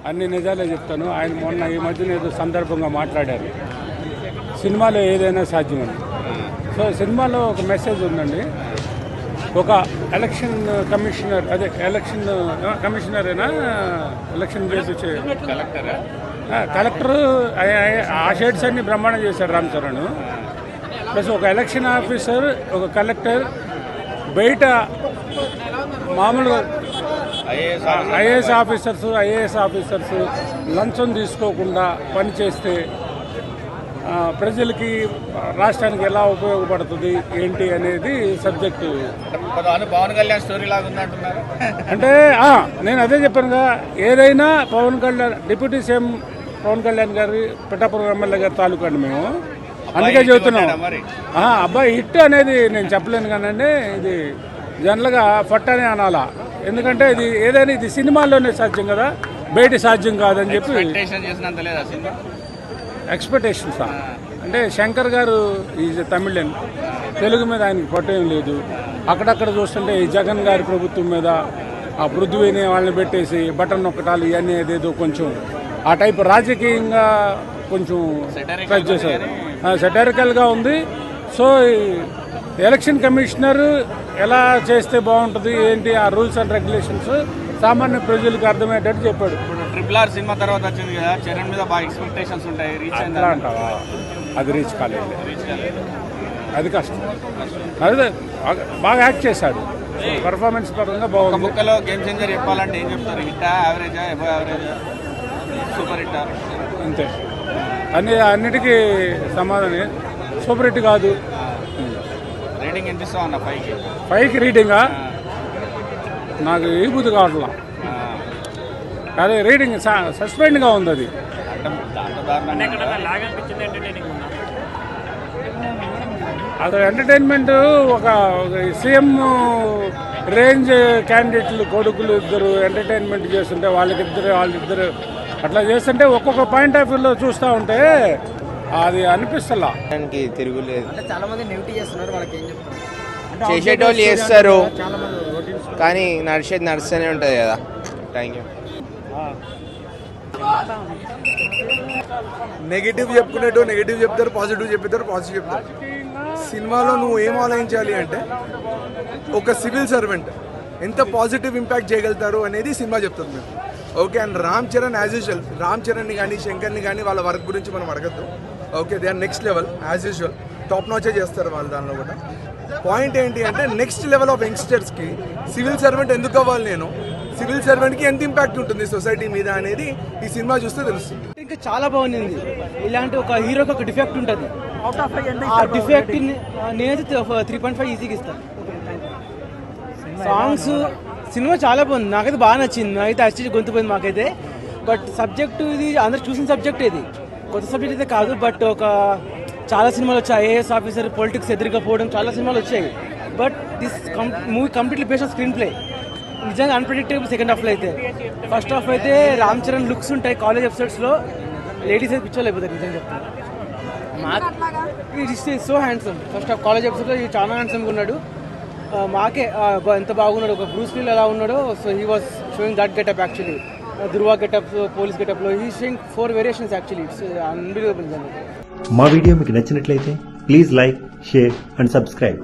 అన్ని నిజాలే చెప్తాను. ఆయన మొన్న ఈ మధ్యన ఏదో సందర్భంగా మాట్లాడారు, సినిమాలో ఏదైనా సాధ్యమని. సో సినిమాలో ఒక మెసేజ్ ఉందండి. ఒక ఎలక్షన్ కమిషనర్, అదే ఎలక్షన్ కమిషనరేనా, ఎలక్షన్ చేసి కలెక్టర్ ఆ షేడ్స్ అన్ని బ్రహ్మాండం చేశాడు రామ్ చరణ్. ప్లస్ ఒక ఎలక్షన్ ఆఫీసర్, ఒక కలెక్టర్ బయట మామూలుగా ఐఏఎస్ ఆఫీసర్స్ లంచం తీసుకోకుండా పనిచేస్తే ప్రజలకి, రాష్ట్రానికి ఎలా ఉపయోగపడుతుంది ఏంటి అనేది సబ్జెక్టు. పవన్ కళ్యాణ్ స్టోరీ లాగా ఉందంటున్నారు. అంటే నేను అదే చెప్పానుగా, ఏదైనా పవన్ కళ్యాణ్ డిప్యూటీ సీఎం పవన్ కళ్యాణ్ గారి పిఠాపురం ఎమ్మెల్యే గారి తాలూకా అండి మేము, అందుకే చెబుతున్నాం. అబ్బాయి హిట్ అనేది నేను చెప్పలేను కానండి, ఇది జనరల్గా ఫట్ అని అనాలా. ఎందుకంటే ఇది ఏదైనా ఇది సినిమాల్లోనే సాధ్యం కదా, బయట సాధ్యం కాదని చెప్పి. ఎక్స్పెక్టేషన్స్ అంటే శంకర్ గారు ఈజ్ తమిళన్, తెలుగు మీద ఆయనకి పట్టేం లేదు. అక్కడక్కడ చూస్తుంటే ఈ జగన్ గారి ప్రభుత్వం మీద ఆ పృథ్వీని వాళ్ళని పెట్టేసి బటన్ నొక్కటాలు ఇవన్నీ ఏదేదో కొంచెం ఆ టైప్ రాజకీయంగా కొంచెం టచ్ చేశారు, సెటారికల్గా ఉంది. సో ఎలక్షన్ కమిషనర్ ఎలా చేస్తే బాగుంటుంది ఏంటి, ఆ రూల్స్ అండ్ రెగ్యులేషన్స్ సామాన్య ప్రజలకు అర్థమయ్యేటట్టు చెప్పాడు. RRR సినిమా తర్వాత వచ్చింది కదా, చరణ్ మీద బాగా ఎక్స్పెక్టేషన్స్ ఉంటాయి, రీచ్ అంటావా? అది రీచ్ కాలేదు, అది కష్టం. అదే బాగా యాక్ట్ చేశాడు, పర్ఫార్మెన్స్ పరంగా బాగుంది. ముక్కలో గేమ్ చేంజర్ చెప్పాలంటే ఏం చెప్తారు? హిట్టా, యావరేజా, ఎబో యావరేజా, సూపర్ హిట్టా? అంతే, అన్నిటికీ సమాధానం. సూపర్ హిట్ కాదు. రేటింగ్ ఎంత ఇస్తావు అన్న? 5కి రీడింగా నాకు ఏ బుద్ధి కావట్లా. అదే రీడింగ్ సస్పెండ్గా ఉంది. అది అది ఎంటర్టైన్మెంట్. ఒక సీఎం రేంజ్ క్యాండిడేట్లు కొడుకులు ఇద్దరు ఎంటర్టైన్మెంట్ చేస్తుంటే వాళ్ళిద్దరు అట్లా చేస్తుంటే ఒక్కొక్క పాయింట్ ఆఫ్ వ్యూలో చూస్తూ ఉంటే అది అనిపిస్తలా. తిరుగులేదు, చాలా మంది నెగిటివ్ చేస్తున్నారు, వాళ్ళకి ఏం చెప్తారు? చేసేటోళ్ళు చేస్తారు కానీ నడిచేది నడుస్తూనే ఉంటుంది కదా. Thank you. నెగిటివ్ చెప్పుకునేటో నెగిటివ్ చెప్తారు, పాజిటివ్ చెప్పేటారు పాజిటివ్ చెప్తారు. సినిమాలో నువ్వు ఏం ఆలోచించాలి అంటే ఒక సివిల్ సర్వెంట్ ఎంత పాజిటివ్ ఇంపాక్ట్ చేయగలుగుతారు అనేది సినిమా చెప్తుంది మేము. Okay, and Ram Charan as usual, Ram చరణ్ని కానీ శంకర్ని కానీ వాళ్ళ వర్క్ గురించి మనం అడగద్దు. Okay, they are next level as usual, top notch చేస్తారు వాళ్ళు. దానిలో కూడా పాయింట్ ఏంటి అంటే నెక్స్ట్ లెవెల్ ఆఫ్ యంగ్స్టర్స్కి సివిల్ సర్వెంట్ ఎందుకు అవ్వాలి, నేను సివిల్ సర్వెంట్కి ఎంత ఇంపాక్ట్ ఉంటుంది సొసైటీ మీద అనేది ఈ సినిమా చూస్తే తెలుస్తుంది. ఇంకా చాలా బాగుంది. ఇలాంటి ఒక హీరోకి ఒక డిఫెక్ట్ ఉంటుంది, ఆ డిఫెక్ట్ నేనైతే 3.5 ఈజీగా ఇస్తాను. సాంగ్స్, సినిమా చాలా బాగుంది, నాకైతే బాగా నచ్చింది. నాకైతే యాక్చువల్లీ గొంతుపోయింది మాకైతే. బట్ సబ్జెక్టు ఇది అందరు చూసిన సబ్జెక్ట్, ఇది కొత్త సబ్జెక్ట్ అయితే కాదు. బట్ ఒక చాలా సినిమాలు వచ్చాయి, ఐఏఎస్ ఆఫీసర్ పొలిటిక్స్ ఎదురుకపోవడం, చాలా సినిమాలు వచ్చాయి. But this movie completely based on screen play. నిజంగా అన్ప్రెడిక్టబుల్. సెకండ్ హాఫ్లో అయితే, ఫస్ట్ హాఫ్ అయితే రామ్ చరణ్ లుక్స్ ఉంటాయి కాలేజ్ ఎపిసోడ్స్లో, లేడీస్ అయితే పిక్చర్లు అయిపోతారు నిజంగా చెప్తాను. So handsome. First half college ఎపిసోడ్లో చాలా హ్యాండ్సమ్గా ఉన్నాడు. మాకే ఎంత బాగున్నాడు, ఒక బ్రూస్ లీలో ఎలా ఉన్నాడో. So he was showing that getup actually. దుర్వా గెటప్, పోలీస్ గెటప్లో he showing 4 variations actually. It's unbelievable. మా వీడియో మీకు నచ్చినట్లయితే please like, share and subscribe.